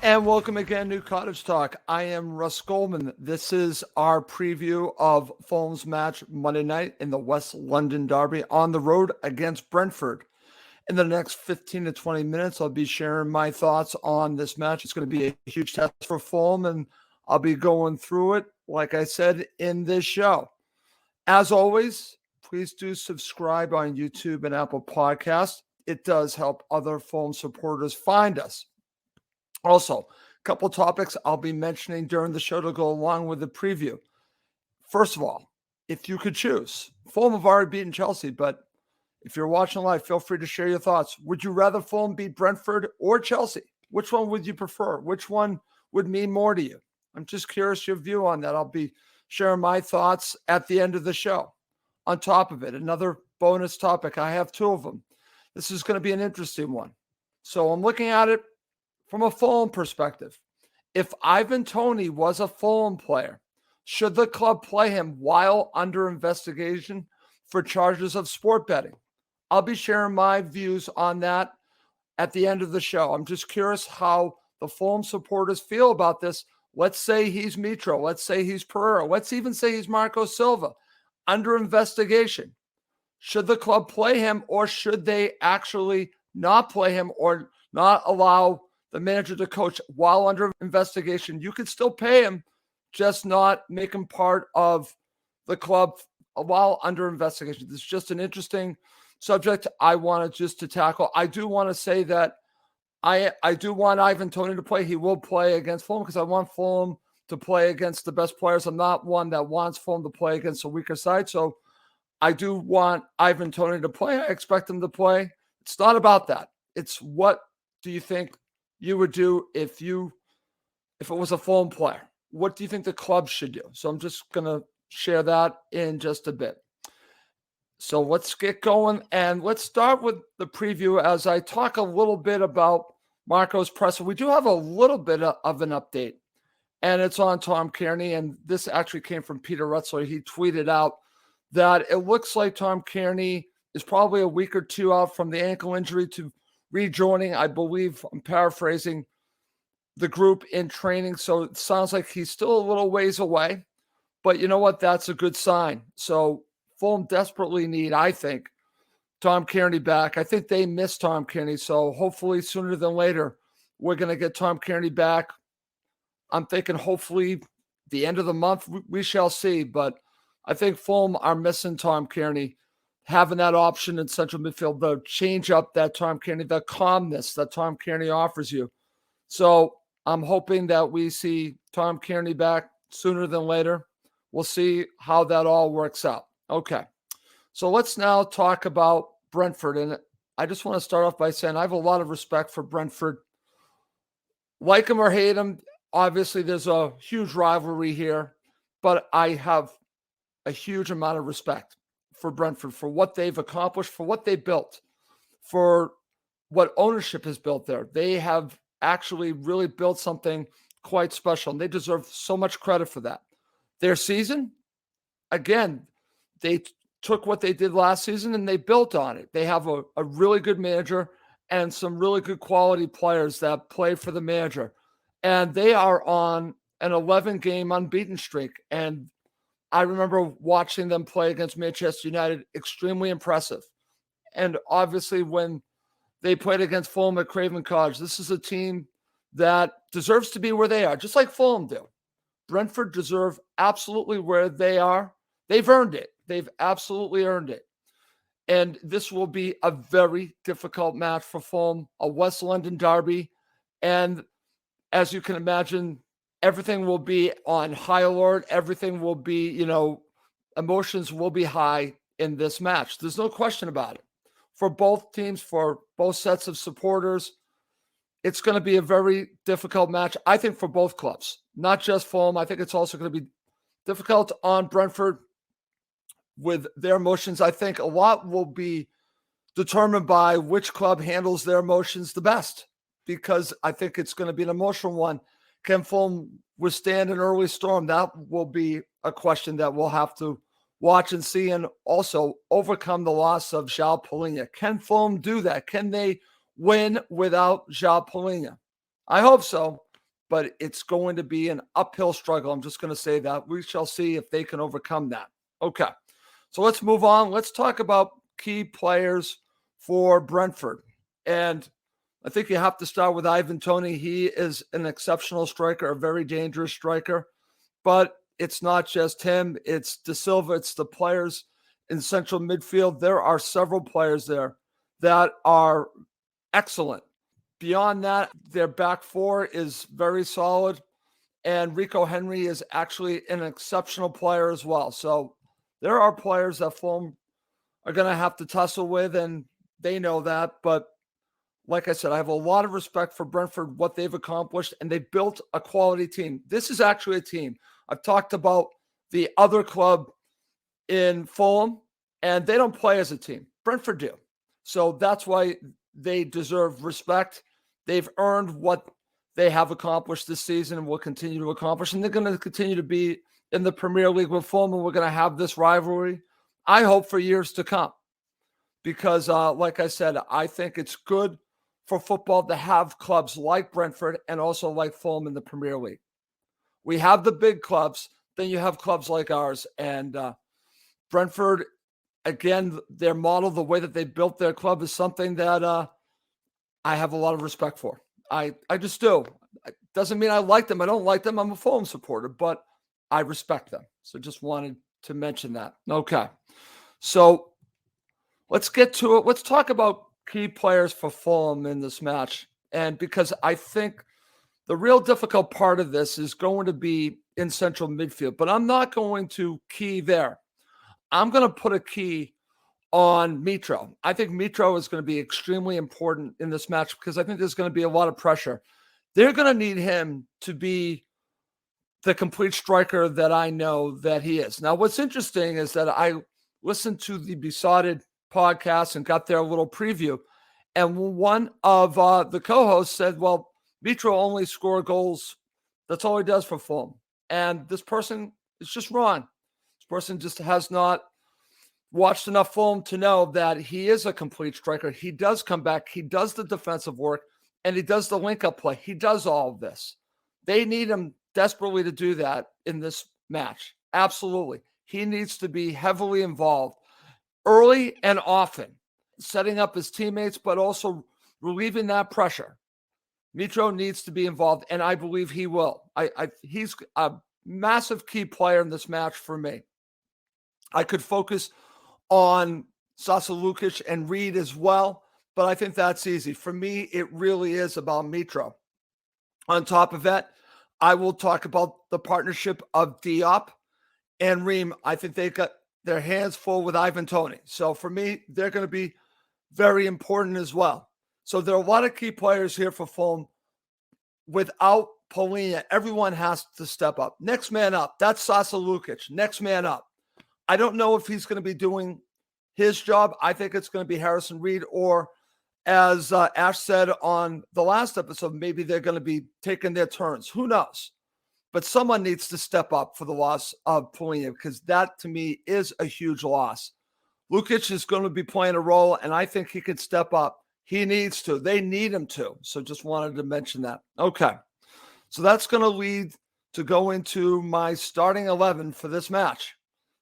And welcome again to Cottage Talk. I am Russ Goldman. This is our preview of Fulham's match Monday night in the West London Derby on the road against Brentford. In the next 15 to 20 minutes, I'll be sharing my thoughts on this match. It's going to be a huge test for Fulham, and I'll be going through it, like I said, in this show. As always, please do subscribe on YouTube and Apple Podcasts. It does help other Fulham supporters find us. Also, a couple topics I'll be mentioning during the show to go along with the preview. First of all, if you could choose, Fulham have already beaten Chelsea, but if you're watching live, feel free to share your thoughts. Would you rather Fulham beat Brentford or Chelsea? Which one would you prefer? Which one would mean more to you? I'm just curious your view on that. I'll be sharing my thoughts at the end of the show. On top of it, another bonus topic. I have two of them. This is going to be an interesting one. So I'm looking at it from a Fulham perspective. If Ivan Toney was a Fulham player, should the club play him while under investigation for charges of sport betting? I'll be sharing my views on that at the end of the show. I'm just curious how the Fulham supporters feel about this. Let's say he's Mitro. Let's say he's Pereira. Let's even say he's Marco Silva under investigation. Should the club play him, or should they actually not play him or not allow the manager to coach while under investigation? You could still pay him, just not make him part of the club while under investigation. This is just an interesting subject I wanted just to tackle. I do want to say that I do want Ivan Toney to play. He will play against Fulham because I want Fulham to play against the best players. I'm not one that wants Fulham to play against a weaker side. So I do want Ivan Toney to play. I expect him to play. It's not about that. It's what do you think you would do if it was a Fulham player? What do you think the club should do? So I'm just going to share that in just a bit. So let's get going, and let's start with the preview as I talk a little bit about Marco's presser. We do have a little bit of an update, and it's on Tom Kearney, and this actually came from Peter Rutzler. He tweeted out that it looks like Tom Kearney is probably a week or two out from the ankle injury to rejoining, I believe, I'm paraphrasing, the group in training. So it sounds like he's still a little ways away, but you know what? That's a good sign. So Fulham desperately need, I think, Tom Kearney back. I think they miss Tom Kearney. So hopefully sooner than later, we're going to get Tom Kearney back. I'm thinking hopefully the end of the month, we shall see. But I think Fulham are missing Tom Kearney. Having that option in central midfield, the change up that Tom Kearney, the calmness that Tom Kearney offers you. So I'm hoping that we see Tom Kearney back sooner than later. We'll see how that all works out. Okay. So let's now talk about Brentford. And I just want to start off by saying I have a lot of respect for Brentford. Like him or hate him, obviously there's a huge rivalry here, but I have a huge amount of respect for Brentford, for what they've accomplished, for what they built, for what ownership has built there. They have actually really built something quite special, and they deserve so much credit for that. Their season, again, they took what they did last season and they built on it. They have a really good manager and some really good quality players that play for the manager. And they are on an 11-game unbeaten streak. And I remember watching them play against Manchester United, extremely impressive. And obviously when they played against Fulham at Craven Cottage, this is a team that deserves to be where they are, just like Fulham do. Brentford deserve absolutely where they are. They've earned it. They've absolutely earned it. And this will be a very difficult match for Fulham, a West London derby. And as you can imagine, everything will be on high alert. Everything will be, emotions will be high in this match. There's no question about it. For both teams, for both sets of supporters, it's going to be a very difficult match, I think, for both clubs, not just Fulham. I think it's also going to be difficult on Brentford with their emotions. I think a lot will be determined by which club handles their emotions the best, because I think it's going to be an emotional one. Can Fulham withstand an early storm? That will be a question that we'll have to watch and see, and also overcome the loss of João Palhinha. Can Fulham do that? Can they win without João Palhinha? I hope so. but it's going to be an uphill struggle. I'm just going to say that. We shall see if they can overcome that. Okay, so let's move on. Let's talk about key players for Brentford. And I think you have to start with Ivan Toney. He is an exceptional striker, a very dangerous striker. But it's not just him. It's De Silva. It's the players in central midfield. There are several players there that are excellent. Beyond that, their back four is very solid. And Rico Henry is actually an exceptional player as well. So there are players that Fulham are going to have to tussle with, and they know that. But like I said, I have a lot of respect for Brentford, what they've accomplished, and they built a quality team. This is actually a team. I've talked about the other club in Fulham, and they don't play as a team. Brentford do. So that's why they deserve respect. They've earned what they have accomplished this season and will continue to accomplish. And they're going to continue to be in the Premier League with Fulham, and we're going to have this rivalry, I hope, for years to come. Because, like I said, I think it's good for football to have clubs like Brentford and also like Fulham in the Premier League. We have the big clubs, then you have clubs like ours. And Brentford, again, their model, the way that they built their club is something that I have a lot of respect for. I just do. It doesn't mean I like them. I don't like them. I'm a Fulham supporter, but I respect them. So just wanted to mention that. Okay. So let's get to it. Let's talk about key players for Fulham in this match. And because I think the real difficult part of this is going to be in central midfield, but I'm not going to key there. I'm going to put a key on Mitro. I think Mitro is going to be extremely important in this match because I think there's going to be a lot of pressure. They're going to need him to be the complete striker that I know that he is. Now, what's interesting is that I listened to the Besotted podcast and got their little preview. And one of the co-hosts said, well, Mitro only score goals. That's all he does for Fulham. And this person is just wrong. This person just has not watched enough Fulham to know that he is a complete striker. He does come back. He does the defensive work, and he does the link-up play. He does all of this. They need him desperately to do that in this match. Absolutely. He needs to be heavily involved early and often, setting up his teammates, but also relieving that pressure. Mitro needs to be involved, and I believe he will. He's a massive key player in this match for me. I could focus on Sasa Lukic and Reed as well, but I think that's easy. For me, it really is about Mitro. On top of that, I will talk about the partnership of Diop and Reem. I think they got their hands full with Ivan Toney. So for me, they're going to be very important as well. So there are a lot of key players here for Fulham. Without Polina, everyone has to step up. Next man up. That's Sasa Lukic. Next man up. I don't know if he's going to be doing his job. I think it's going to be Harrison Reed, or as Ash said on the last episode, maybe they're going to be taking their turns. Who knows? But someone needs to step up for the loss of Polina, because that, to me, is a huge loss. Lukic is going to be playing a role, and I think he could step up. He needs to. They need him to. So just wanted to mention that. Okay. So that's going to lead to go into my starting 11 for this match.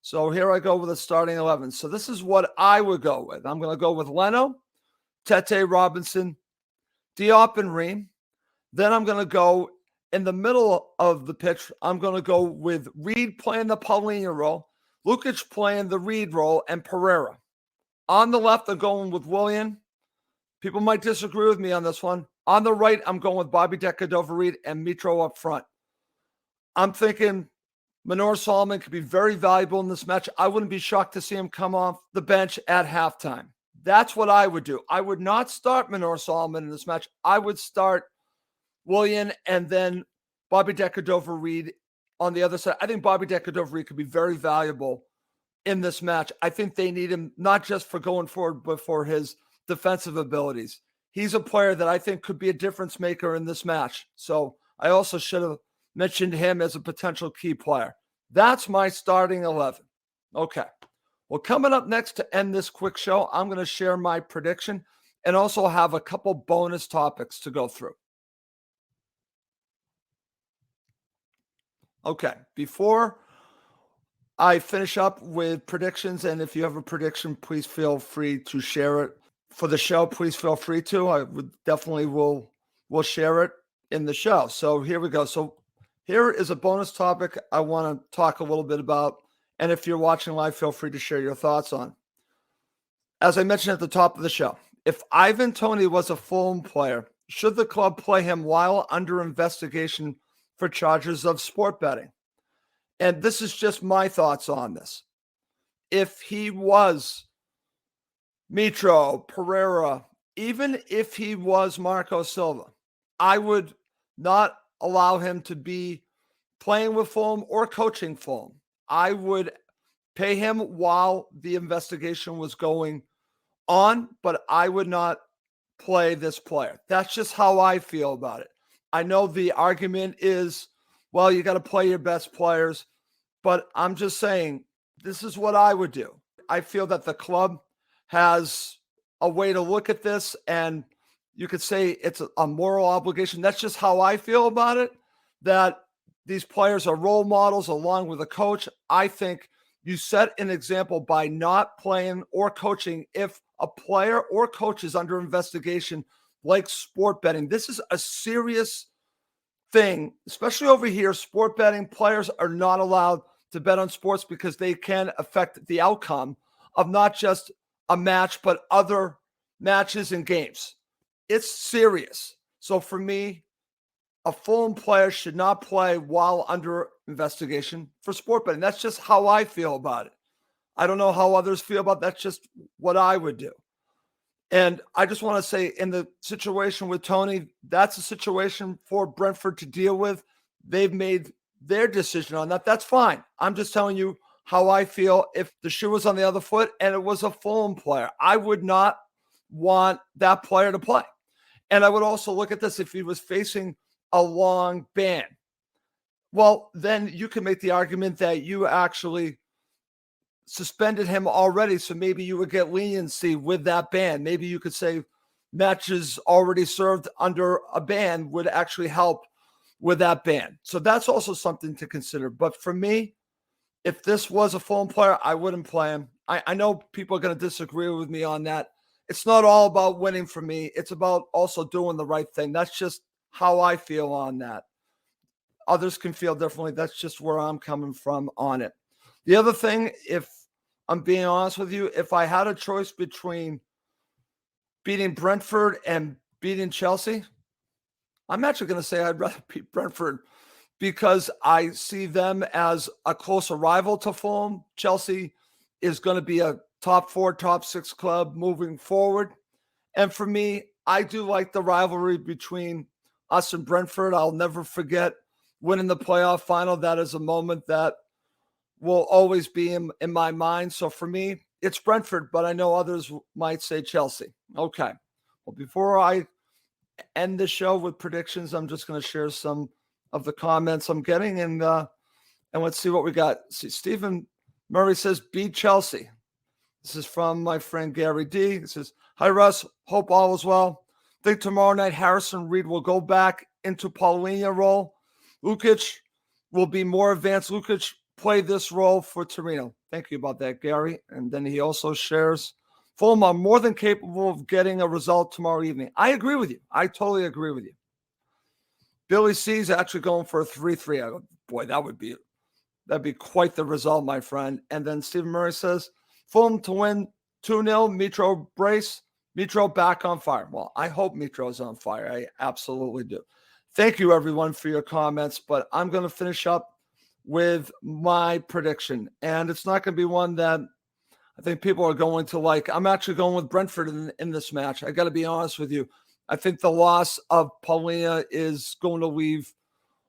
So here I go with a starting 11. So this is what I would go with. I'm going to go with Leno, Tete Robinson, Diop, and Reem. Then I'm going to go in the middle of the pitch. I'm going to go with Reed playing the Paulinho role, Lukic playing the Reed role, and Pereira. On the left, I'm going with Willian. People might disagree with me on this one. On the right, I'm going with Bobby Decordova-Reid and Mitro up front. I'm thinking Manor Solomon could be very valuable in this match. I wouldn't be shocked to see him come off the bench at halftime. That's what I would do. I would not start Manor Solomon in this match. I would start Willian and then Bobby Decordova-Reid on the other side. I think Bobby Decordova-Reid could be very valuable in this match. I think they need him not just for going forward, but for his defensive abilities. He's a player that I think could be a difference maker in this match. So I also should have mentioned him as a potential key player. That's my starting 11. Okay. Well, coming up next to end this quick show, I'm going to share my prediction and also have a couple bonus topics to go through. Okay, before I finish up with predictions, and if you have a prediction, please feel free to share it for the show. Please feel free to. I would definitely will share it in the show. So here we go. So here is a bonus topic I want to talk a little bit about. And if you're watching live, feel free to share your thoughts on. As I mentioned at the top of the show, if Ivan Toney was a Fulham player, should the club play him while under investigation for charges of sport betting? And this is just my thoughts on this. If he was Mitro, Pereira, even if he was Marco Silva, I would not allow him to be playing with Fulham or coaching Fulham. I would pay him while the investigation was going on, but I would not play this player. That's just how I feel about it. I know the argument is, well, you got to play your best players, but I'm just saying this is what I would do. I feel that the club has a way to look at this, and you could say it's a moral obligation. That's just how I feel about it, that these players are role models along with a coach. I think you set an example by not playing or coaching if a player or coach is under investigation, like sport betting. This is a serious thing, especially over here. Sport betting players are not allowed to bet on sports because they can affect the outcome of not just a match, but other matches and games. It's serious. So for me, a Fulham player should not play while under investigation for sport betting. That's just how I feel about it. I don't know how others feel about it. That's just what I would do. And I just want to say, in the situation with Toney, that's a situation for Brentford to deal with. They've made their decision on that. That's fine. I'm just telling you how I feel. If the shoe was on the other foot and it was a Fulham player, I would not want that player to play. And I would also look at this if he was facing a long ban. Well, then you can make the argument that you actually suspended him already, so maybe you would get leniency with that ban. Maybe you could say matches already served under a ban would actually help with that ban. So that's also something to consider. But for me, if this was a Fulham player, I wouldn't play him. I know people are going to disagree with me on that. It's not all about winning for me. It's about also doing the right thing. That's just how I feel on that. Others can feel differently. That's just where I'm coming from on it. The other thing, if I'm being honest with you, if I had a choice between beating Brentford and beating Chelsea, I'm actually going to say I'd rather beat Brentford because I see them as a closer rival to Fulham. Chelsea is going to be a top 4, top 6 club moving forward. And for me, I do like the rivalry between us and Brentford. I'll never forget winning the playoff final. That is a moment that will always be in my mind. So for me, it's Brentford, but I know others might say Chelsea. Okay. Well, before I end the show with predictions, I'm just going to share some of the comments I'm getting, and let's see what we got. See, Stephen Murray says, beat Chelsea. This is from my friend Gary D. It says, hi, Russ. Hope all is well. Think tomorrow night Harrison Reed will go back into Paulinho role. Lukic will be more advanced. Lukic play this role for Torino. Thank you about that, Gary. And then he also shares, Fulham are more than capable of getting a result tomorrow evening. I agree with you. I totally agree with you. Billy C is actually going for a 3-3. I go, boy, that'd be quite the result, my friend. And then Stephen Murray says, Fulham to win 2-0, Mitro brace, Mitro back on fire. Well, I hope Mitro's on fire. I absolutely do. Thank you, everyone, for your comments, but I'm going to finish up with my prediction. And it's not going to be one that I think people are going to like. I'm actually going with Brentford in this match. I got to be honest with you. I think the loss of Paulina is going to leave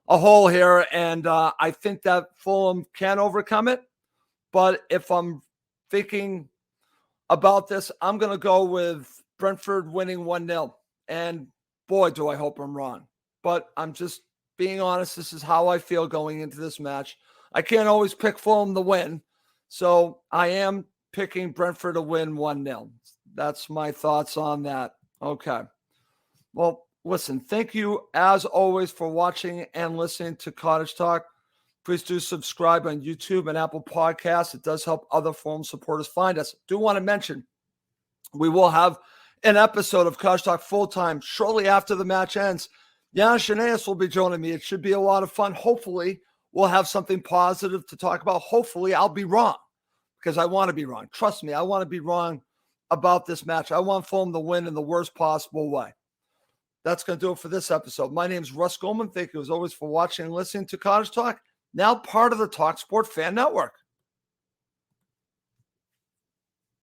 a hole here, and I think that Fulham can overcome it. But if I'm thinking about this, I'm going to go with Brentford winning 1-0. And boy, do I hope I'm wrong. But I'm just being honest. This is how I feel going into this match. I can't always pick Fulham to win. So I am picking Brentford to win 1-0. That's my thoughts on that. Okay. Well, listen, thank you as always for watching and listening to Cottage Talk. Please do subscribe on YouTube and Apple Podcasts. It does help other Fulham supporters find us. Do want to mention we will have an episode of Cottage Talk full-time shortly after the match ends. Yanis Aeneas will be joining me. It should be a lot of fun. Hopefully, we'll have something positive to talk about. Hopefully, I'll be wrong because I want to be wrong. Trust me, I want to be wrong about this match. I want Fulham to win in the worst possible way. That's going to do it for this episode. My name is Russ Goldman. Thank you as always for watching and listening to Cottage Talk, now part of the talkSPORT Fan Network.